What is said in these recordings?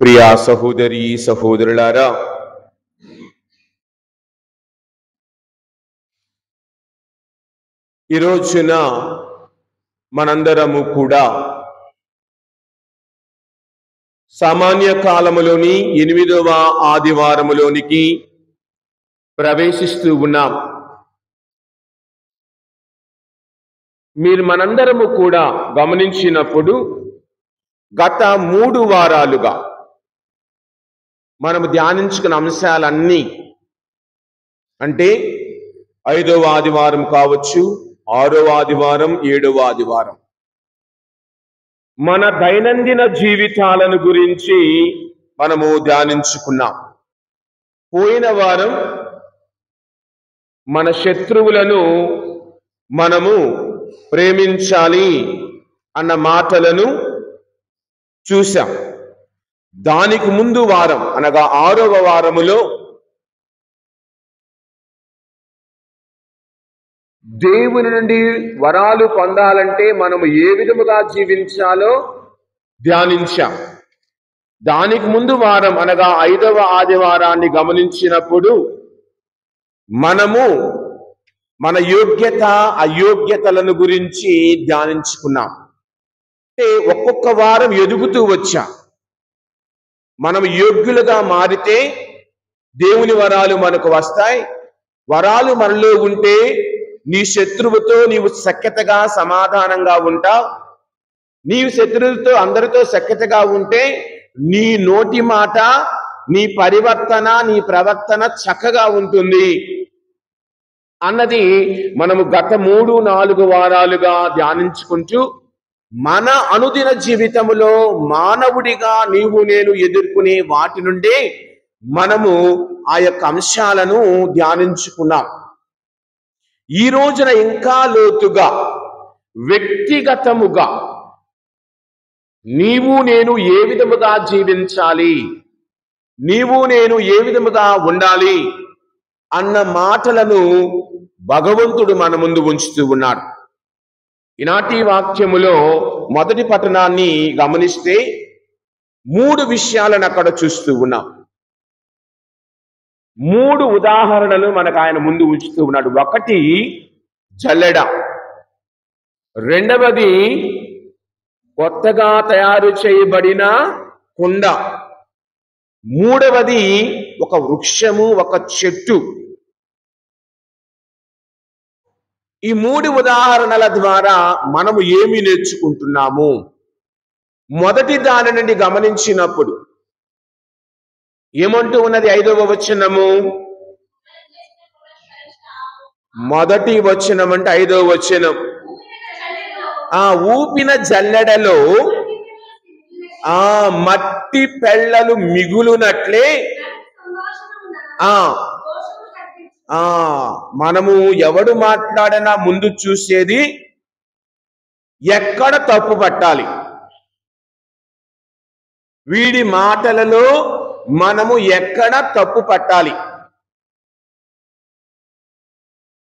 ప్రియా సహోదరి సహోదరులారా, ఈ రోజున మనందరము కూడా సామాన్య కాలములోని 8వ ఆదివారములోనికి ప్రవేశిస్తూ ఉన్నాం. మీరు మనందరము కూడా గమనించినప్పుడు గత 3 వారాలుగా మనము ధ్యానించుకున్న అంశాలన్నీ, అంటే 5వ ఆదివారం కావచ్చు, 6వ ఆదివారం, 7వ ఆదివారం, మన దైనందిన జీవితాలను గురించి మనము ధ్యానించుకున్నాం. పోయిన వారం మన శత్రువులను మనము ప్రేమించాలి అన్న మాటలను చూశాం. దానికి ముందు వారం అనగా 6వ వారములో దేవుని నుండి వరాలు పొందాలంటే మనము ఏ విధముగా జీవించాలో ధ్యానించాం. దానికి ముందు వారం అనగా 5వ ఆదివారాన్ని గమనించినప్పుడు మనము మన యోగ్యత అయోగ్యతలను గురించి ధ్యానించుకున్నాం. అంటే ఒక్కొక్క వారం ఎదుగుతూ వచ్చాం. మనం యోగ్యులుగా మారితే దేవుని వరాలు మనకు వస్తాయి. వరాలు మనలో ఉంటే నీ శత్రువుతో నీవు సఖ్యతగా సమాధానంగా ఉంటావు. నీవు శత్రువులతో అందరితో సఖ్యతగా ఉంటే నీ నోటి మాట, నీ పరివర్తన, నీ ప్రవర్తన చక్కగా ఉంటుంది అన్నది మనము గత 3-4 వారాలుగా ధ్యానించుకుంటూ మన అనుదిన జీవితంలో మానవుడిగా నీవు నేను ఎదుర్కొనే వాటి నుండి మనము ఆ యొక్క అంశాలను ధ్యానించుకున్నాం. ఈ రోజున ఇంకా లోతుగా వ్యక్తిగతముగా నీవు నేను ఏ విధముగా జీవించాలి, నీవు నేను ఏ విధముగా ఉండాలి అన్న మాటలను భగవంతుడు మన ముందు ఉంచుతూ ఉన్నాడు. ఈనాటి వాక్యములో మొదటి పట్టణాన్ని గమనిస్తే 3 విషయాలను అక్కడ చూస్తూ ఉన్నాం. 3 ఉదాహరణలు మనకు ఆయన ముందు ఉంచుతూ ఉన్నాడు. ఒకటి జల్లెడ, రెండవది కొత్తగా తయారు చేయబడిన కుండ, మూడవది ఒక వృక్షము, ఒక చెట్టు. ఈ 3 ఉదాహరణల ద్వారా మనము ఏమి నేర్చుకుంటున్నాము? మొదటి దాని నుండి గమనించినప్పుడు ఏమంటూ ఉన్నది? 5వ వచనము, మొదటి వచనం అంటే 5వ వచనం. ఊపిన జల్లెడలో మట్టి పెళ్ళలు మిగులునట్లే మనము ఎవడు మాట్లాడినా ముందు చూసేది ఎక్కడ తప్పు పట్టాలి. వీడి మాటలలో మనము ఎక్కడ తప్పు పట్టాలి.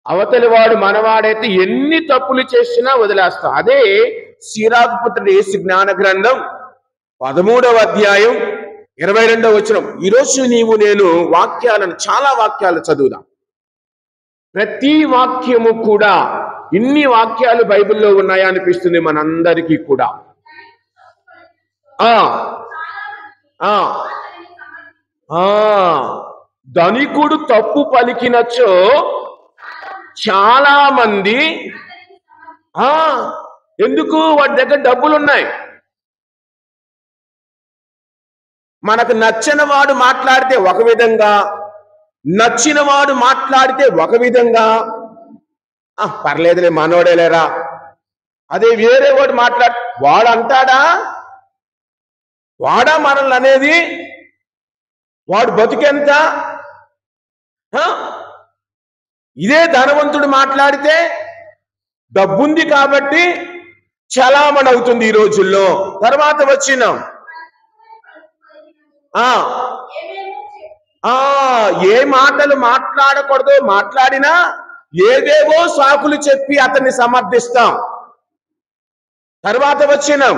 అవతలి వాడు మనవాడైతే ఎన్ని తప్పులు చేసినా వదిలేస్తాం. అదే సిరాకు పుత్రుడు యేసు జ్ఞాన గ్రంథం 13వ అధ్యాయం 22వ వచనం. ఈరోజు నీవు నేను వాక్యాలను, చాలా వాక్యాలు చదువుదాం. ప్రతి వాక్యము కూడా, ఇన్ని వాక్యాలు బైబిల్లో ఉన్నాయా అనిపిస్తుంది మనందరికీ కూడా. ధనికుడు తప్పు పలికినచో చాలా మంది, ఎందుకు? వాడి దగ్గర డబ్బులున్నాయి. మనకు నచ్చని వాడు మాట్లాడితే ఒక విధంగా, నచ్చిన వాడు మాట్లాడితే ఒక విధంగా, పర్లేదులే మనోడేలేరా. అదే వేరే వాడు వాడు అంటాడా? వాడా మనల్ని అనేది? వాడు బతుకెంత? ఇదే ధనవంతుడు మాట్లాడితే డబ్బుంది కాబట్టి చలామణి అవుతుంది ఈ రోజుల్లో. తర్వాత వచ్చినాం ఏ మాటలు మాట్లాడకూడదో మాట్లాడినా ఏవేవో సాకులు చెప్పి అతన్ని సమర్థిస్తాం. తర్వాత వచ్చినాం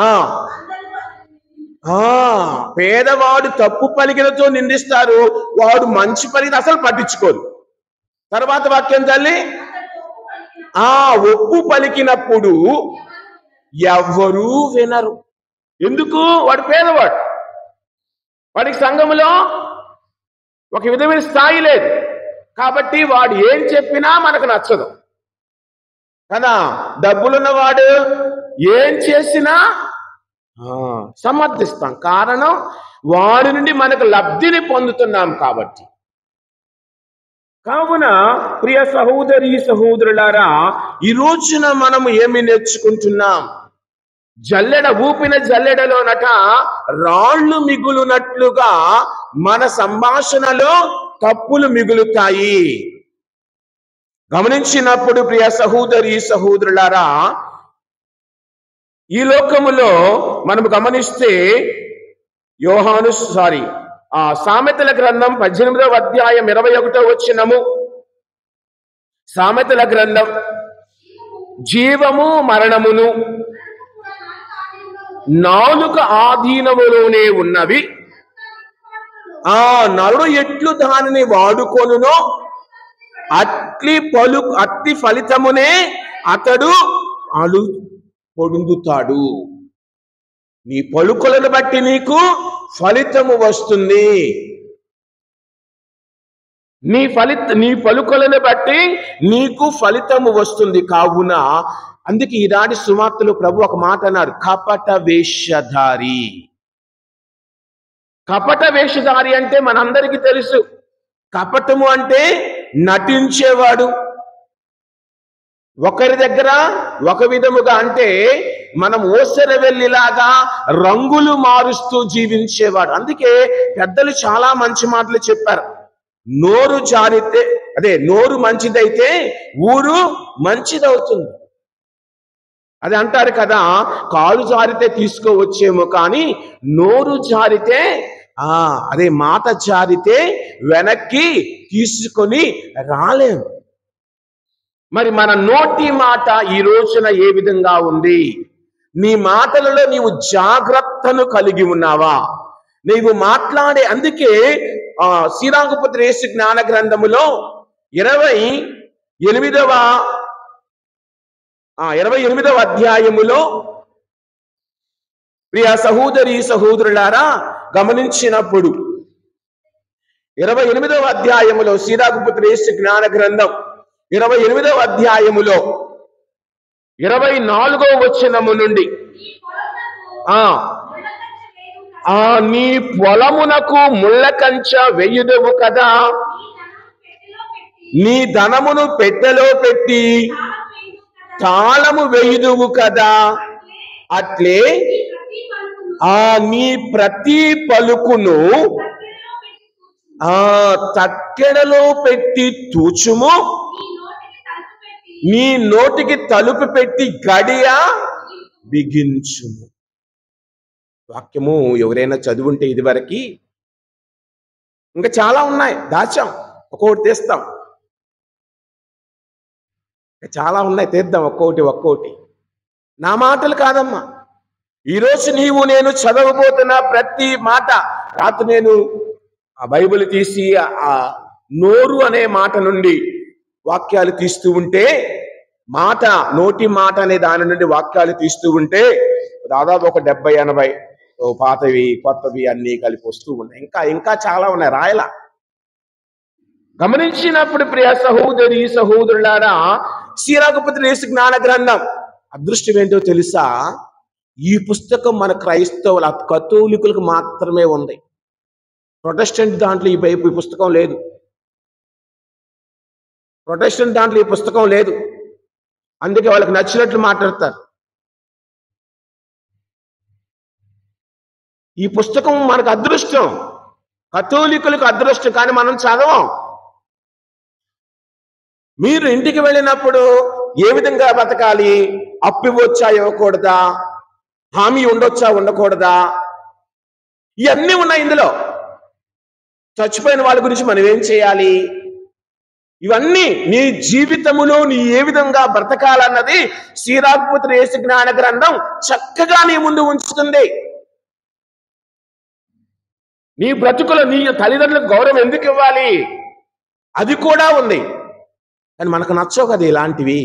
ఆ ఆ పేదవాడు తప్పు పలికినతో నిందిస్తారు, వాడు మంచి పలికిన అసలు పట్టించుకోరు. తర్వాత వాక్యం తల్లి, ఒప్పు పలికినప్పుడు ఎవ్వరూ వినరు. ఎందుకు? వాడు పేదవాడు, వాడికి సంఘములో ఒక విధమైన స్థాయి లేదు, కాబట్టి వాడు ఏం చెప్పినా మనకు నచ్చదు కదా. డబ్బులున్నవాడు ఏం చేసినా సమర్థిస్తాం, కారణం వాడి నుండి మనకు లబ్ధిని పొందుతున్నాం కాబట్టి. కావున ప్రియ సహోదరి సహోదరులారా, ఈ రోజున మనము ఏమి నేర్చుకుంటున్నాం? జల్లెడ ఊపిన జల్లెడలోనట రాళ్లు మిగులునట్లుగా మన సంభాషణలో తప్పులు మిగులుతాయి. గమనించినప్పుడు ప్రియ సహోదరి సహోదరులారా, ఈ లోకములో మనం గమనిస్తే సామెతల గ్రంథం 18వ అధ్యాయం 21వ వచనము, సామెతల గ్రంథం, జీవము మరణమును నాలుక ఆధీనములోనే ఉన్నవి, నరుడు ఎట్లు దానిని వాడుకొనునో అట్టి ఫలితమునే అతడు పొందుతాడు. నీ పలుకులను బట్టి నీకు ఫలితము వస్తుంది. నీ పలుకులను బట్టి నీకు ఫలితము వస్తుంది. కావున అందుకే ఈనాటి సువార్తలో ప్రభు ఒక మాట అన్నారు, కపట వేషధారి. కపట వేషధారి అంటే మనందరికీ తెలుసు, కపటము అంటే నటించేవాడు, ఒకరి దగ్గర ఒక విధముగా, అంటే మనం ఓసర వెళ్ళిలాగా రంగులు మారుస్తూ జీవించేవాడు. అందుకే పెద్దలు చాలా మంచి మాటలు చెప్పారు. నోరు జారితే, నోరు మంచిదైతే ఊరు మంచిదవుతుంది. అది అంటారు కదా, కాలు జారితే తీసుకోవచ్చేమో కానీ నోరు జారితే, మాట జారితే వెనక్కి తీసుకొని రాలేము. మరి మన నోటి మాట ఈ రోజున ఏ విధంగా ఉంది? నీ మాటలలో నీవు జాగ్రత్తను కలిగి ఉన్నావా? నీవు మాట్లాడే, అందుకే శ్రీరాంగపుత్ర యేసు జ్ఞాన గ్రంథములో 28వ అధ్యాయములో ప్రియ సహోదరి సహోదరులారా గమనించినప్పుడు 28వ అధ్యాయములో శ్రీరాంగపుత్ర యేసు జ్ఞాన గ్రంథం 28వ అధ్యాయములో 24వ వచనము నుండి, నీ పొలమునకు ముళ్ళ కంచ వెయ్యుదవు కదా, నీ ధనమును పెట్టెలో పెట్టి తాళము వెయ్యుదువు కదా, అట్లే నీ ప్రతి పలుకును తక్కెడలో పెట్టి తూచుము, నీ నోటికి తలుపు పెట్టి గడియ బిగించుము. వాక్యము ఎవరైనా చదువుంటే ఇదివరకు, ఇంకా చాలా ఉన్నాయి, దాచాం, ఒక్కొక్కటి తీస్తాం, చాలా ఉన్నాయి, తీద్దాం ఒక్కొక్కటి. నా మాటలు కాదమ్మా, ఈరోజు నేను చదవబోతున్న ప్రతి మాట. రాత్రి నేను ఆ బైబిల్ తీసి ఆ నోరు అనే మాట నుండి వాక్యాలు తీస్తూ ఉంటే, నోటి మాట అనే దాని నుండి వాక్యాలు తీస్తూ ఉంటే దాదాపు ఒక 70-80 పాతవి కొత్తవి అన్నీ కలిపి వస్తూ ఉన్నాయి. ఇంకా చాలా ఉన్నాయి, రాయలా. గమనించినప్పుడు ప్రియ సహోదరి సహోదరులారా, శ్రీరాంగపుత్ర యేసు జ్ఞాన గ్రంథం అదృష్టం ఏంటో తెలుసా? ఈ పుస్తకం మన క్రైస్తవుల కథోలికులకు మాత్రమే ఉంది. ప్రొటెస్టెంట్ దాంట్లో ఈ పుస్తకం లేదు. ప్రొటెస్టెంట్ దాంట్లో ఈ పుస్తకం లేదు. అందుకే వాళ్ళకి నచ్చినట్లు మాట్లాడతారు. ఈ పుస్తకం మనకు అదృష్టం, కథోలికులకు అదృష్టం, కానీ మనం చదవం. మీరు ఇంటికి వెళ్ళినప్పుడు ఏ విధంగా బతకాలి, అప్పు ఇవ్వచ్చా ఇవ్వకూడదా, హామీ ఉండొచ్చా ఉండకూడదా, ఇవన్నీ ఉన్నాయి ఇందులో. చచ్చిపోయిన వాళ్ళ గురించి మనం ఏం చేయాలి, ఇవన్నీ నీ జీవితములో నీ ఏ విధంగా బ్రతకాలన్నది సిరాకుపుత్రుని యేసు జ్ఞాన గ్రంథం చక్కగా నీ ముందు ఉంచుతుంది. నీ బ్రతుకులో నీ తల్లిదండ్రులకు గౌరవం ఎందుకు ఇవ్వాలి, అది కూడా ఉంది. కానీ మనకు నచ్చవు కదా ఇలాంటివి.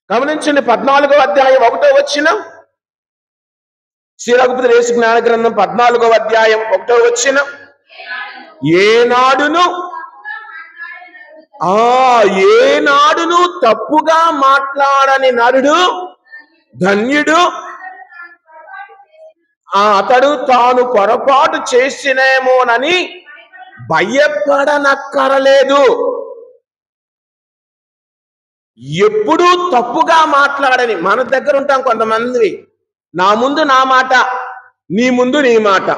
గమనించండి, 14వ అధ్యాయం 1వ వచనం, సిరాకుపుత్రుని యేసు జ్ఞాన గ్రంథం 14వ అధ్యాయం 1వ వచనం. ఏనాడును తప్పుగా మాట్లాడని నరుడు ధన్యుడు, అతడు తాను పొరపాటు చేసినేమోనని భయపడనక్కరలేదు. ఎప్పుడూ తప్పుగా మాట్లాడని. మన దగ్గర ఉంటాం కొంతమంది, నా ముందు నా మాట, నీ ముందు నీ మాట,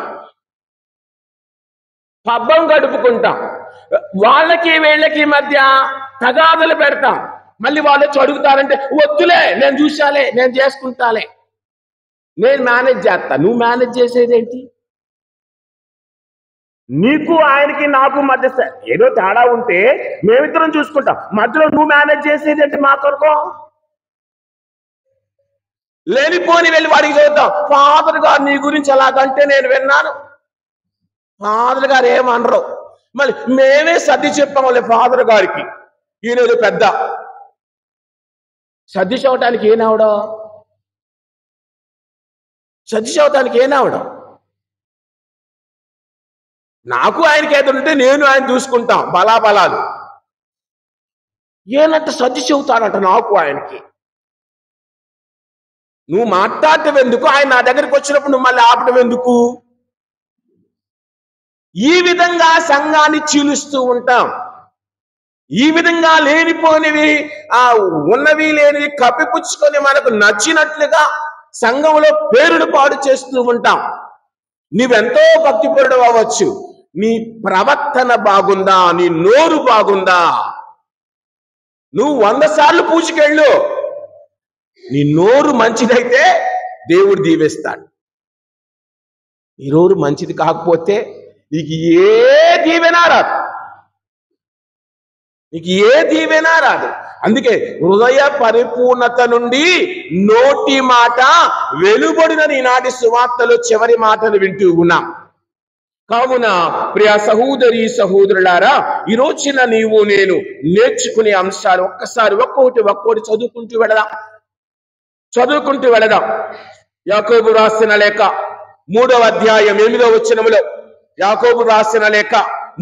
పబ్బం గడుపుకుంటాం. వాళ్ళకి వీళ్ళకి మధ్య తగాదులు పెడతాం. మళ్ళీ వాళ్ళు అడుగుతారంటే వద్దులే, నేను చూసాలే, నేను చేసుకుంటాలే, నేను మేనేజ్ చేస్తా. నువ్వు మేనేజ్ చేసేదేంటి? నీకు ఆయనకి నాకు మధ్య ఏదో తేడా ఉంటే మేమిద్దరం చూసుకుంటాం. మధ్యలో నువ్వు మేనేజ్ చేసేదేంటి మా కొరకు? లేనిపోని వెళ్ళి వాడికి చూద్దాం, ఫాదర్ గారు నీ గురించి ఎలాగంటే నేను విన్నాను. ఫాదర్ గారు ఏమనరు, మళ్ళీ మేమే సర్ది చెప్పాంలే ఫాదర్ గారికి. ఈయన పెద్ద సర్ది చెప్పడానికి ఏనావడం, సర్ది చెప్పడానికి ఏనావడం. నాకు ఆయనకి ఏదంటే నేను ఆయన చూసుకుంటాం, బలాబలాలు. ఏనంటే సర్ది చెబుతానంట నాకు ఆయనకి. నువ్వు మాట్లాడటం ఎందుకు, ఆయన నా దగ్గరికి వచ్చినప్పుడు నువ్వు మళ్ళీ ఆపడం ఎందుకు? ఈ విధంగా సంఘాన్ని చీలుస్తూ ఉంటాం. ఈ విధంగా లేనిపోనివి, ఉన్నవి లేనివి కప్పిపుచ్చుకొని మనకు నచ్చినట్లుగా సంఘంలో పేరుడు పాడు చేస్తూ ఉంటాం. నీవెంతో భక్తిపరుడు అవ్వచ్చు, నీ ప్రవర్తన బాగుందా, నీ నోరు బాగుందా? నువ్వు 100 సార్లు పూజకెళ్ళు, నీ నోరు మంచిదైతే దేవుడు దీవిస్తాడు. నీ నోరు మంచిది కాకపోతే నీకు ఏ దీవెనా రాదు, నీకు ఏ దీవెనా రాదు. అందుకే హృదయ పరిపూర్ణత నుండి నోటి మాట వెలువడిన ఈనాటి సువార్తలో చివరి మాటలు వింటూ ఉన్నాం. కావున ప్రియ సహోదరి సహోదరులారా, ఈ రోజున నీవు నేను నేర్చుకునే అంశాలు ఒక్కసారి ఒక్కొక్కటి చదువుకుంటూ వెళదాం. యాకోబు రాసిన లేఖ 3వ అధ్యాయం 8వ వచనములో, యాకోబు రాసిన లేఖ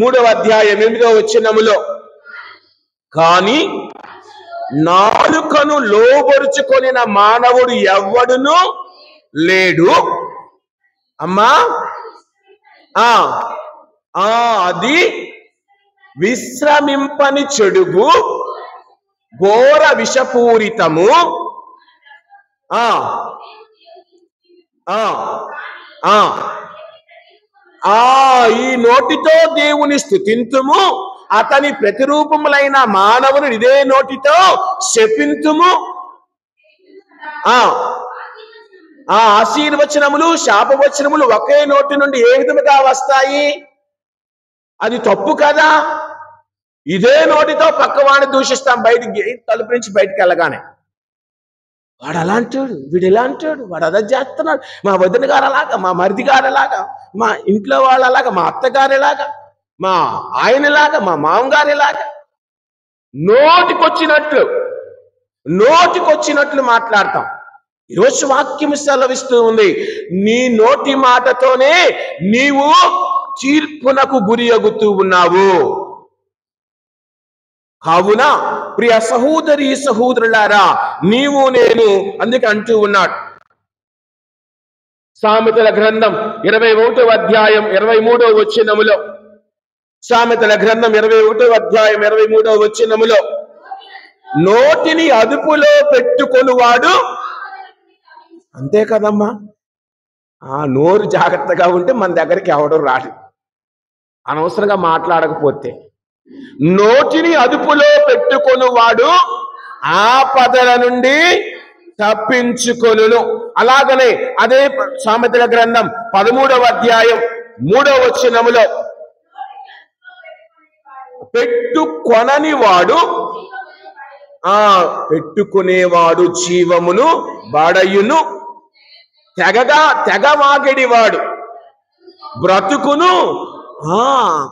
3వ అధ్యాయం 8వ వచనములో, కానీ నాలుకను లోబరుచుకొనిన మానవుడు ఎవ్వడును లేడు. అమ్మా అది విశ్రమింపని చెడుగు, ఘోర విషపూరితము. ఈ నోటితో దేవుని స్తుతింతుము, అతని ప్రతిరూపములైన మానవుని ఇదే నోటితో శపింతుము. ఆశీర్వచనములు శాపవచనములు ఒకే నోటి నుండి ఏ విధముగా వస్తాయి? అది తప్పు కదా. ఇదే నోటితో పక్కవాడిని దూషిస్తాం, బయటికి తలుపు నుంచి బయటికి వెళ్ళగానే. వాడు అలా అంటాడు, వీడు ఎలా అంటాడు, వాడు అదే చేస్తున్నాడు, మా వదిన గారు అలాగా, మా మరిది గారు అలాగా, మా ఇంట్లో వాళ్ళు అలాగా, మా అత్తగారు ఎలాగా, మా ఆయనలాగా, మా మామగారు ఎలాగా. నోటికొచ్చినట్లు మాట్లాడతాం. ఈరోజు వాక్యం సెలవిస్తూ ఉంది, నీ నోటి మాటతోనే నీవు తీర్పునకు గురి అగుతూ ఉన్నావు. కావున ప్రియ సహోదరి సహోదరులారా, నీవు నేను అందుకే అంటూ ఉన్నాడు సామెతల గ్రంథం 21వ అధ్యాయం 23వ వచనములో, సామెతల గ్రంథం 21వ అధ్యాయం 23వ వచనములో, నోటిని అదుపులో పెట్టుకొనువాడు. అంతే కదమ్మా, నోరు జాగ్రత్తగా ఉంటే మన దగ్గరికి ఎవడో రాడు, అనవసరంగా మాట్లాడకపోతే. నోటిని అదుపులో పెట్టుకొనువాడు ఆపదల నుండి తప్పించుకొనును. అలాగనే అదే సామెతల గ్రంథం 13వ అధ్యాయం 3వ వచనములో, పెట్టుకొనని వాడు పెట్టుకునేవాడు జీవమును బాడయును, తెగవాగెడివాడు బ్రతుకును.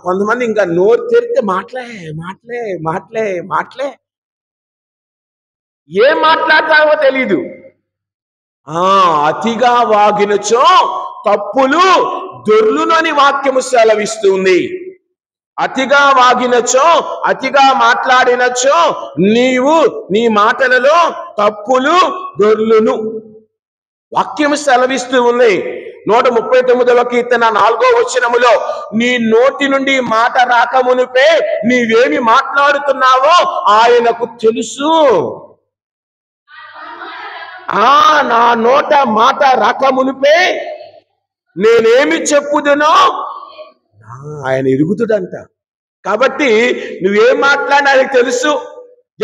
కొంతమంది ఇంకా నోరు తెరిస్తే మాటలే ఏం మాట్లాడతావో తెలీదు. అతిగా వాగినచో తప్పులు దొర్లును అని వాక్యము సెలవిస్తుంది. అతిగా వాగినచో, అతిగా మాట్లాడినచో నీవు నీ మాటలలో తప్పులు దొర్లును వాక్యము సెలవిస్తూ ఉంది. 139వ కీర్తన 4వ వచనములో నీ నోటి నుండి మాట రాకమునిపే నీవేమి మాట్లాడుతున్నావో ఆయనకు తెలుసు. నా నోట మాట రాకమునిపే నేనేమి చెప్పుదునో ఆయన ఎరుగుతుడంట. కాబట్టి నువ్వేం మాట్లాడినా ఆయనకు తెలుసు.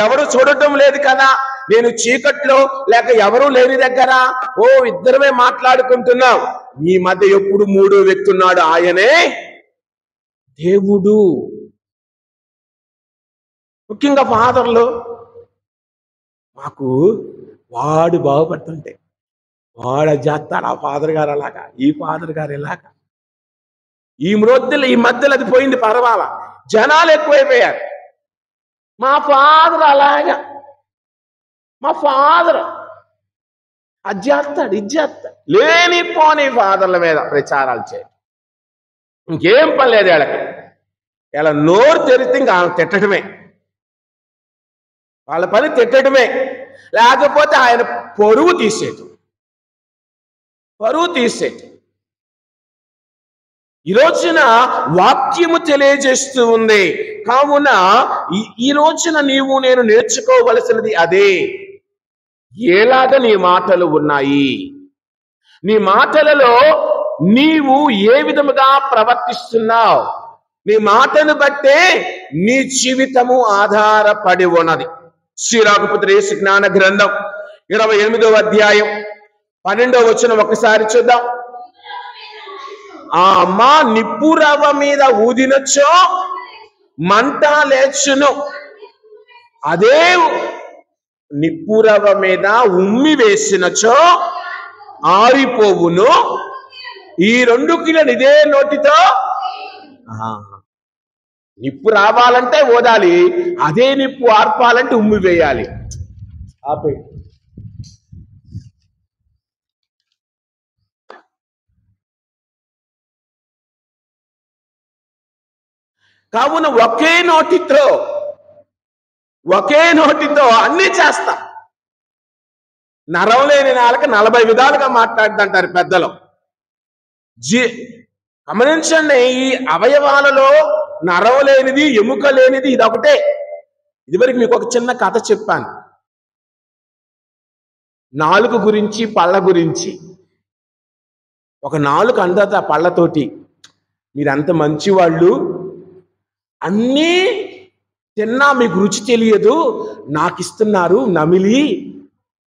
ఎవరు చూడటం లేదు కదా, నేను చీకట్లో లేక ఎవరూ లేని దగ్గర ఇద్దరమే మాట్లాడుకుంటున్నాం. నీ మధ్య ఎప్పుడు మూడో వ్యక్తి ఉన్నాడు, ఆయనే దేవుడు. ముఖ్యంగా ఫాదర్లు మాకు వాడు బాగుపడుతుంటే వాడు చేస్తాడు, ఆ ఫాదర్ గారు అలాగా, ఈ ఫాదర్ గారు ఇలాగా. ఈ మధ్యలో అది పోయింది, పర్వాలా. జనాలు ఎక్కువైపోయారు. మా ఫాదర్ అలాగా, మా ఫాదర్ అది చేస్తాడు, ఇది చేస్తాడు. లేనిపోని ఫాదర్ల మీద ప్రచారాలు చేయడం, ఇంకేం పని లేదు వీళ్ళకి. ఇలా నోరు తెరిస్తే ఇంకా తిట్టడమే, వాళ్ళ పని తిట్టడమే. లేకపోతే ఆయన పరువు తీసేది. ఈ రోజున వాక్యము తెలియజేస్తూ ఉంది. కావున ఈ రోజున నీవు నేను నేర్చుకోవలసినది అదే. ఎలాగ నీ మాటలు ఉన్నాయి, నీ మాటలలో నీవు ఏ విధముగా ప్రవర్తిస్తున్నావు, నీ మాటను బట్టే నీ జీవితము ఆధారపడి ఉన్నది. శ్రీరాఘపుత్ర యేసు జ్ఞాన గ్రంథం 28వ అధ్యాయం 12వ వచనం ఒకసారి చూద్దాం. అమ్మా నిప్పురవ మీద ఊదినచో మంట లేచును, అదే నిప్పురవ మీద ఉమ్మి వేసినచో ఆరిపోవును. ఈ 2 కిలోలు ఇదే నోటితో నిప్పు రావాలంటే ఓదాలి, అదే నిప్పు ఆర్పాలంటే ఉమ్మి వేయాలి. ఆపే కావున ఒకే నోటితో అన్ని చేస్తా. నరం లేని నాలుక 40 విధాలుగా మాట్లాడుతుంటారు పెద్దలు. గమనించండి, ఈ అవయవాలలో నరం లేనిది, ఎముక లేనిది ఇదొకటే. ఇదివరకు మీకు ఒక చిన్న కథ చెప్పాను, నాలుక గురించి, పళ్ళ గురించి. ఒక నాలుక అందత పళ్ళతోటి, మీరంత మంచివాళ్ళు, అన్నీ తిన్నా మీకు రుచి తెలియదు, నాకు ఇస్తున్నారు నమిలి,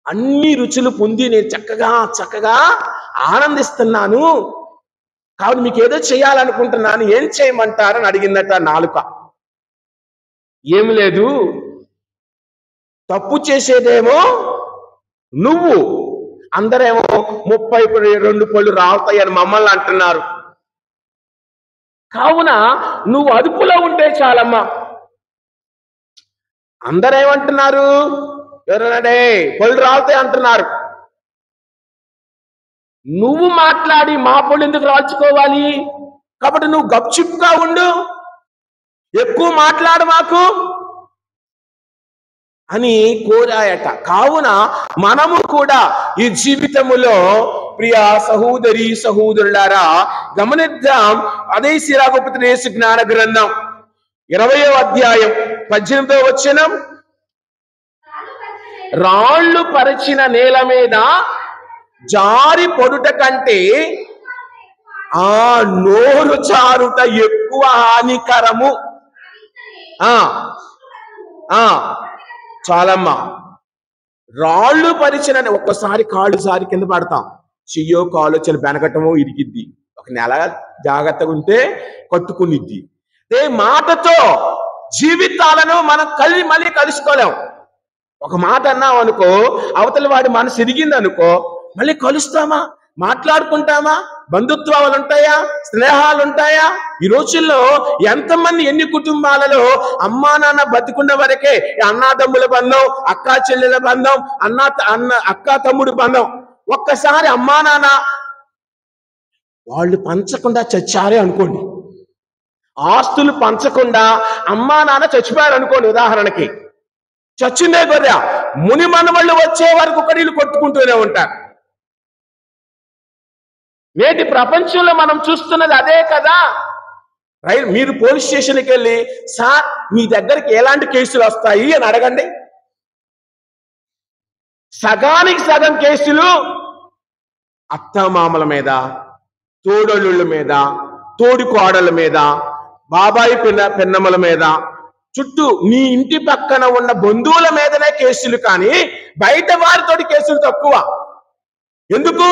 అన్ని రుచులు పొంది నేను చక్కగా ఆనందిస్తున్నాను, కాబట్టి మీకు ఏదో చేయాలనుకుంటున్నాను, ఏం చేయమంటారని అడిగిందట నాలుక. ఏమి లేదు, తప్పు చేసేదేమో నువ్వు, అందరేమో 32 పళ్ళు రావుతాయని మమ్మల్ని అంటున్నారు, కావున నువ్వు అదుపులో ఉంటే చాలమ్మా. అందరేమంటున్నారు, ఎవరన్నాడే పళ్ళు రావుతాయి అంటున్నారు. నువ్వు మాట్లాడి మా పళ్ళు ఎందుకు రాల్చుకోవాలి? కాబట్టి నువ్వు గప్చిప్గా ఉండు, ఎక్కువ మాట్లాడు మాకు అని కోరాయట. కావున మనము కూడా ఈ జీవితములో ప్రియ సహోదరి సహోదరులారా గమనిద్దాం. అదే శ్రీరాఘపుత్ర యేసు జ్ఞాన గ్రంథం 20వ అధ్యాయం 18వ వచనం, రాళ్ళు పరిచిన నేల మీద జారి పొడుట కంటే నోరు చారుట ఎక్కువ హానికరము. చాలమ్మా, రాళ్ళు పరిచిన, ఒక్కసారి కాళ్ళు సారి కింద పడతాం, చెయ్యో కాలు వచ్చి బెనకటమో ఇరిగిద్ది, ఒక నెల జాగ్రత్తగా ఉంటే కట్టుకునిద్ది. మాటతో జీవితాలను మనం మళ్ళీ కలుసుకోలేం. ఒక మాట అన్నాం అనుకో, అవతల వాడి మనసు ఇరిగింది అనుకో, మళ్ళీ కలుస్తామా, మాట్లాడుకుంటామా, బంధుత్వాలు ఉంటాయా, స్నేహాలు ఉంటాయా? ఈ రోజుల్లో ఎంతమంది, ఎన్ని కుటుంబాలలో అమ్మా నాన్న బతికున్న వరకే అన్నాదమ్ముల బంధం, అక్కా చెల్లెల బంధం, అక్కా తమ్ముడు బంధం. ఒక్కసారి అమ్మా నాన్న వాళ్ళు పంచకుండా చచ్చారే అనుకోండి, ఆస్తులు పంచకుండా అమ్మా నాన్న చచ్చిపోయారు అనుకోండి, ఉదాహరణకి చచ్చిందే గొర్రె, ముని మనవళ్ళు వచ్చే వరకు ఒకరిని కొట్టుకుంటూనే ఉంటారు. నేటి ప్రపంచంలో మనం చూస్తున్నది అదే కదా. మీరు పోలీస్ స్టేషన్కి వెళ్ళి, సార్ మీ దగ్గరికి ఎలాంటి కేసులు వస్తాయి అని అడగండి. సగానికి సగం కేసులు అత్తమామల మీద, తోడళ్ళ మీద, తోడి కోడళ్ళ మీద, బాబాయి పెన్నమ్మల మీద, చుట్టూ నీ ఇంటి పక్కన ఉన్న బంధువుల మీదనే కేసులు, కానీ బయట వారితోటి కేసులు తక్కువ. ఎందుకు?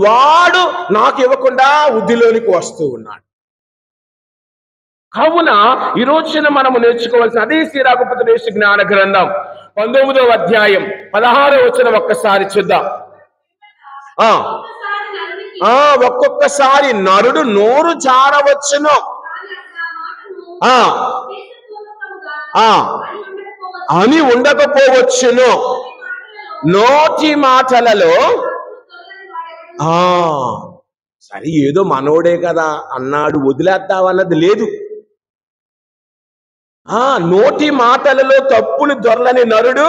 వాడు నాకు ఇవ్వకుండా వృద్ధిలోనికి వస్తూ ఉన్నాడు. కావున ఈ రోజున మనము నేర్చుకోవాల్సిన అదే శ్రీరాఘుపతి యేసు జ్ఞాన గ్రంథం 19వ అధ్యాయం 16వ వచనం ఒక్కసారి చూద్దాం. ఒక్కొక్కసారి నరుడు నోరు జారవచ్చును అని ఉండకపోవచ్చును. నోటి మాటలలో సరే ఏదో మనోడే కదా అన్నాడు వదిలేద్దామన్నది లేదు. నోటి మాటలలో తప్పులు దొరలని నరుడు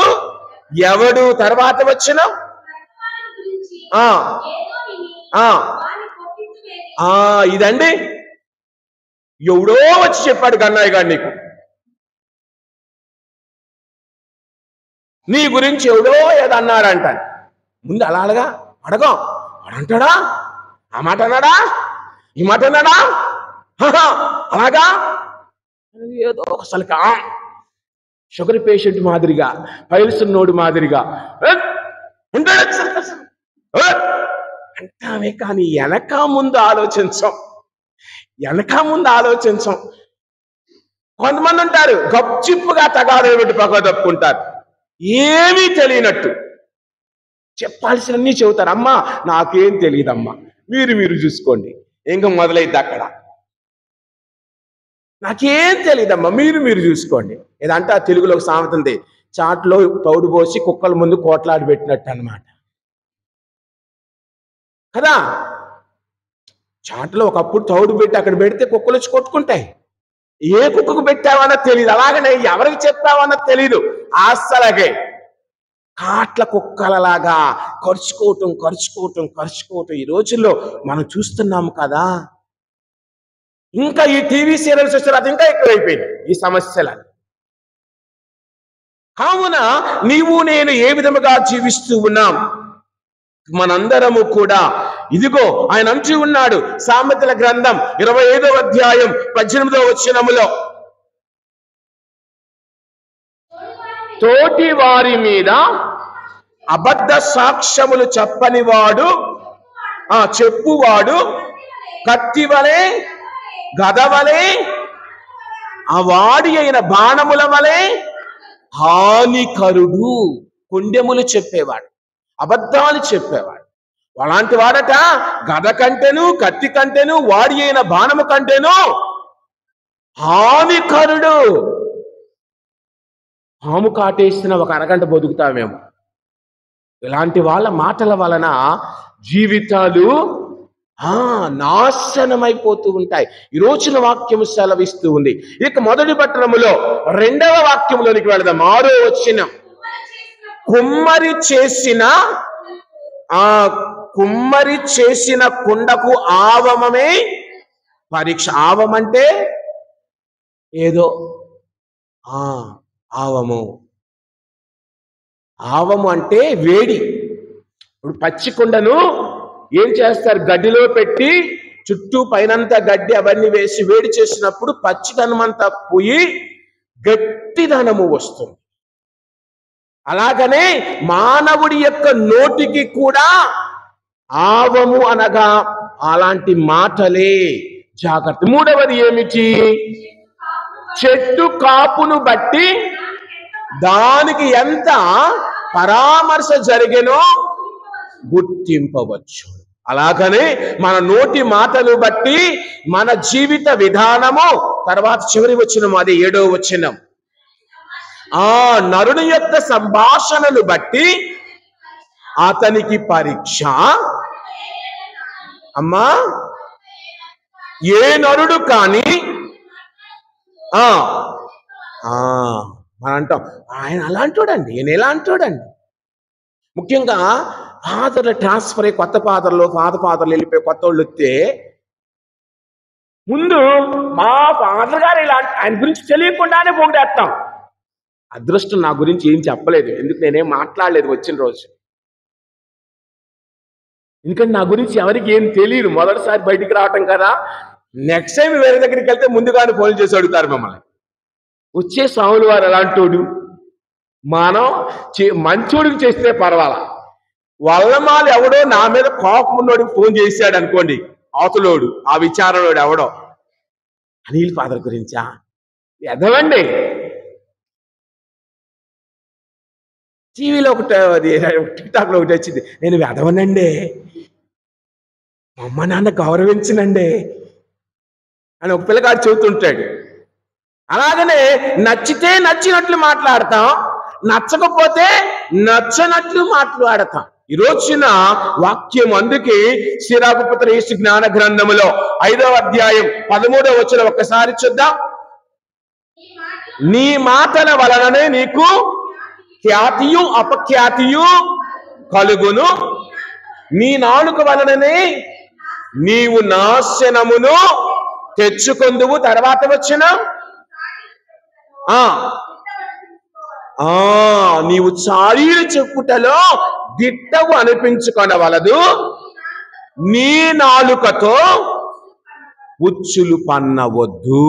ఎవడు? తర్వాత వచ్చిన ఇదండి, ఎవడో వచ్చి చెప్పాడు గన్నయ్య గారు నీకు, నీ గురించి ఎవడో ఏదన్నాడంట. ముందు అలాగా అడగం, వాడంటాడా, ఆ మాట అన్నాడా, ఈ మాట అన్నాడా, అలాగా ఏదో అసలు షుగర్ పేషెంట్ మాదిరిగా, పైల్స్ నోడు మాదిరిగా ఉంటాడు అంటామే, కానీ వెనక ముందు ఆలోచించం. కొంతమంది ఉంటారు గప్చిప్పుగా తగాదలు పెట్టి పక్క తప్పుకుంటారు, ఏమీ తెలియనట్టు చెప్పాల్సినన్నీ చెబుతారు. అమ్మా నాకేం తెలియదమ్మా, మీరు చూసుకోండి. ఇంకా మొదలైద్ది అక్కడ, నాకేం తెలియదమ్మా, మీరు చూసుకోండి. ఏదంటే ఆ తెలుగులో ఒక సామెత ఉంది, చాట్లో తౌడు పోసి కుక్కల ముందు కోట్లాడి పెట్టినట్టు అన్నమాట కదా. చాట్లో ఒకప్పుడు తౌడు పెట్టి అక్కడ పెడితే కుక్కలు వచ్చి కొట్టుకుంటాయి. ఏ కుక్కకు పెట్టావన్నది తెలియదు, అలాగనే ఎవరికి చెప్పావన్నది తెలియదు. అస్సలగే కాట్ల కుక్కలలాగా ఖర్చుకోవటం ఈ రోజుల్లో మనం చూస్తున్నాము కదా. ఇంకా ఈ టీవీ సీరియల్స్ వచ్చారు, అది ఇంకా ఎక్కువైపోయింది ఈ సమస్యలు. కావున నీవు నేను ఏ విధముగా జీవిస్తూ ఉన్నాం, మనందరము కూడా ఇదిగో ఆయన అంటూ ఉన్నాడు సామెతల గ్రంథం 25వ అధ్యాయం 18వ వచనములో, తోటి వారి మీద అబద్ధ సాక్ష్యములు చెప్పనివాడు, చెప్పువాడు కత్తివలే, గదవలే, ఆ వాడి అయిన బాణముల వలె హానికరుడు. కొండెములు చెప్పేవాడు, అబద్ధాలు చెప్పేవాడు, అలాంటి వాడట గద కంటేను, కత్తి కంటేను, వాడి అయిన బాణము కంటేను హానికరుడు. పాము కాటేసిన ఒక అరగంట బతుకుతామేమో. ఇలాంటి వాళ్ళ మాటల వలన జీవితాలు నాశనమైపోతూ ఉంటాయి. ఈ రోజున వాక్యము సెలవిస్తూ ఉంది. ఇక మొదటి పట్టణములో 2వ వాక్యంలోనికి వెళదాం. 6వ వచనం, కుమ్మరి చేసిన కుండకు ఆవమమే పరీక్ష. ఆవమంటే ఏదో ఆవము అంటే వేడి. ఇప్పుడు పచ్చి కుండను ఏం చేస్తారు, గడ్డిలో పెట్టి చుట్టూ పైనంతా గడ్డి అవన్నీ వేసి వేడి చేసినప్పుడు పచ్చిదనం అంతా పోయి గట్టిదనము వస్తుంది. అలాగనే మానవుడి యొక్క నోటికి కూడా ఆవము అనగా అలాంటి మాటలే. జాగ్రత్త. 3వది ఏమిటి? చెట్టు కాపును బట్టి దానికి ఎంత పరామర్శ జరిగేనో గుర్తింపవచ్చు. అలాగనే మన నోటి మాటలు బట్టి మన జీవిత విధానము, తర్వాత చివరి వచనం అది 7వ వచనం, ఆ నరుని యొక్క సంభాషణలు బట్టి అతనికి పరీక్ష. అమ్మా, ఏ నరుడు కానీ మనం అంటాం ఆయన అలాంటోడండి, ఈయన ఎలా అంటాడండి. ముఖ్యంగా ఫాదర్లు ట్రాన్స్ఫర్ అయ్యి కొత్త ఫాదర్లు, ఫాదర్లు వెళ్ళిపోయి కొత్త వాళ్ళు వస్తే ముందు మా ఫాదర్ గారు ఇలా ఆయన గురించి తెలియకుండానే పొగిడేస్తాం. అదృష్టం నా గురించి ఏం చెప్పలేదు, ఎందుకు నేనేం మాట్లాడలేదు వచ్చిన రోజు. ఎందుకంటే నా గురించి ఎవరికి ఏం తెలియదు, మొదటిసారి బయటికి రావటం కదా. నెక్స్ట్ టైం వేరే దగ్గరికి వెళ్తే ముందుగానే ఫోన్ చేసి అడుగుతారు మమ్మల్ని. వచ్చే స్వాములు వారు ఎలాంటోడు, మనం మంచోడికి చేస్తే పర్వాలా, వల్లమాలు ఎవడో నా మీద కోపం ఉన్నోడికి ఫోన్ చేశాడు అనుకోండి, అవతలోడు ఆ విచారణోడు ఎవడో అనిల్ ఫాదర్ గురించా ఎదవండి. టీవీలో ఒకటి టిక్టాక్ లో ఒకటి వచ్చింది, నేను వెదవనండి, మా అమ్మ నాన్న గౌరవించనండి అని ఒక పిల్లగాడు చెబుతుంటాడు. అలాగనే నచ్చితే నచ్చినట్లు మాట్లాడతాం, నచ్చకపోతే నచ్చనట్లు మాట్లాడతాం. ఈ రోజున వాక్యం అందుకే సిరాకు పుత్ర యేసు జ్ఞాన గ్రంథములో 5వ అధ్యాయం 13వ వచనం ఒక్కసారి చూద్దాం. నీ మాటల వలననే నీకు ఖ్యాతియు అపఖ్యాతియు కలుగును, నీ నాలుక వలననే నీవు నాశనమును తెచ్చుకొందువు. తర్వాత వచ్చిన నీవు చారీలు చెప్పుటలో దిట్టవు అనిపించుకొనవలదు, నీ నాలుకతో ఉచ్చులు పన్నవద్దు.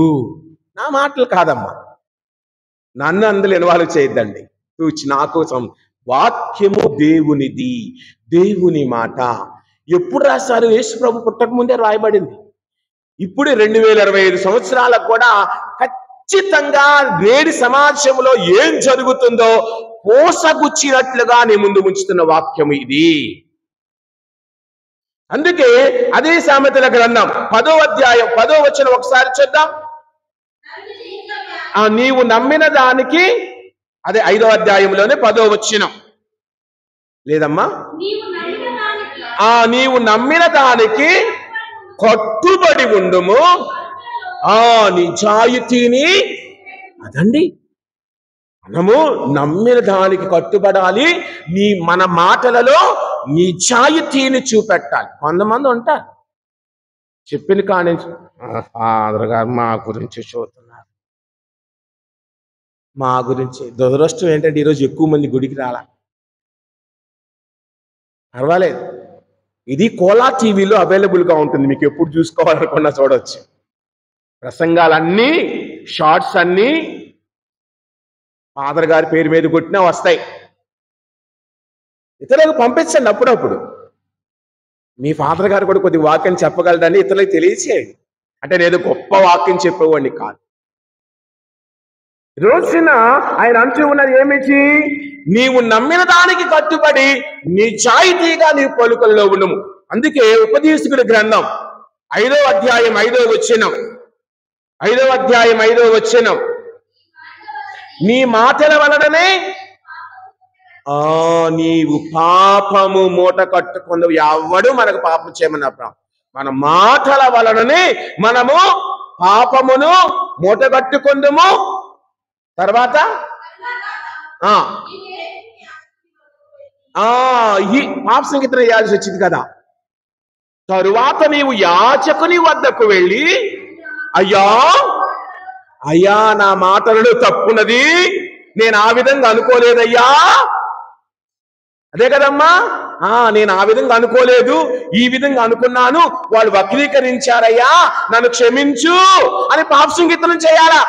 నా మాటలు కాదమ్మా, నన్ను అందులో ఇన్వాల్వ్ చేయొద్దండి. నా కోసం వాక్యము దేవునిది, దేవుని మాట. ఎప్పుడు రాశారు? యేసు ప్రభు పుట్టక ముందే రాయబడింది. ఇప్పుడు 2025 సంవత్సరాలకు కూడా ఖచ్చితంగా నేటి సమాజంలో ఏం జరుగుతుందో పోసగుచ్చినట్లుగా నీ ముందు ఉంచుతున్న వాక్యము ఇది. అందుకే అదే సామెతల గ్రంథం 10వ అధ్యాయం 10వ వచనం ఒకసారి చూద్దాం. నీవు నమ్మిన దానికి, అదే 5వ అధ్యాయంలోనే 10వ వచనం. లేదమ్మా, నీవు నమ్మిన దానికి కట్టుబడి ఉండుము, నిజాయితీని. అదండి, మనము నమ్మిన దానికి కట్టుబడాలి. మన మాటలలో నిజాయితీని చూపెట్టాలి. కొంతమంది ఉంటారు చెప్పిన కానీ ఫాదర్ గారు మా గురించి చూస్తున్నారు, మా గురించి. దురదృష్టం ఏంటంటే ఈరోజు ఎక్కువ మంది గుడికి రాలా. పర్వాలేదు, ఇది కోలా టీవీలో అవైలబుల్గా ఉంటుంది, మీకు ఎప్పుడు చూసుకోవాలనుకున్నా చూడవచ్చు. ప్రసంగాలన్నీ, షార్ట్స్ అన్నీ ఫాదర్ గారి పేరు మీద కొట్టినా వస్తాయి. ఇతరులకు పంపించండి అప్పుడప్పుడు. మీ ఫాదర్ గారు కూడా కొద్ది వాక్యం చెప్పగలరని ఇతరులకు తెలియచేయండి. అంటే నేను గొప్ప వాక్యం చెప్పేవాడిని కాదు. రోజున ఆయన అంటూ ఉన్నది ఏమిటి? నీవు నమ్మిన దానికి కట్టుబడి నిజాయితీగా నీ పలుకల్లో ఉండము. అందుకే ఉపదేశకుడి గ్రంథం 5వ అధ్యాయం 5వ వచనం, 5వ అధ్యాయం 5వ వచనం, నీ మాటల వలననే నీవు పాపము మూట కట్టుకుందు. ఎవడు మనకు పాపం చేయమన్నప్పుడు మన మాటల వలననే మనము పాపమును మూట కట్టుకుందుము. తర్వాత ఈ పాప సంగీతం వేయాల్సి వచ్చింది కదా. తరువాత నీవు యాజకుని వద్దకు వెళ్ళి, అయ్యా నా మాటలలో తప్పున్నది, నేను ఆ విధంగా అనుకోలేదయ్యా. అదే కదమ్మా, నేను ఆ విధంగా అనుకోలేదు, ఈ విధంగా అనుకున్నాను, వాళ్ళు వక్రీకరించారయ్యా, నన్ను క్షమించు అని పాప సంగీతం చేయాలా.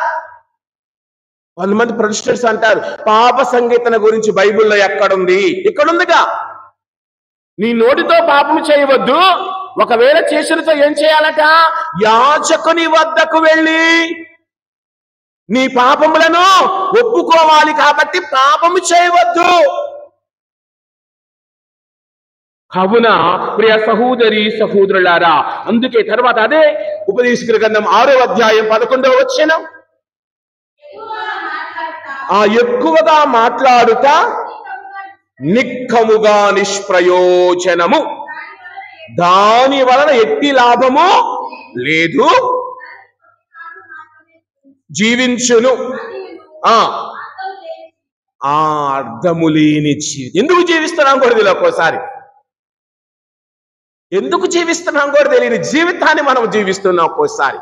కొంతమంది ప్రొటెస్టెంట్స్ అంటారు పాప సంగీతన గురించి బైబిల్లో ఎక్కడుంది? ఇక్కడుందిగా. నీ నోటితో పాపము చేయవద్దు, ఒకవేళ చేసినతో ఏం చేయాలట? యాజకుని వద్దకు వెళ్ళి నీ పాపములను ఒప్పుకోవాలి కాబట్టి పాపము చేయవద్దు. కావున ప్రియ సహోదరి సహోదరులారా, అందుకే తర్వాత అదే ఉపదేశకుల గ్రంథం 6వ అధ్యాయం 11వ వచనం, ఎక్కువగా మాట్లాడుతా నిక్కముగా నిష్ప్రయోజనము, దాని వలన ఎట్టి లాభము లేదు, జీవించును అర్థము లేని జీవితం. ఎందుకు జీవిస్తున్నాం కూడా తెలియదు ఒక్కోసారి, ఎందుకు జీవిస్తున్నాం కూడా తెలియని జీవితాన్ని మనం జీవిస్తున్నాం ఒక్కోసారి.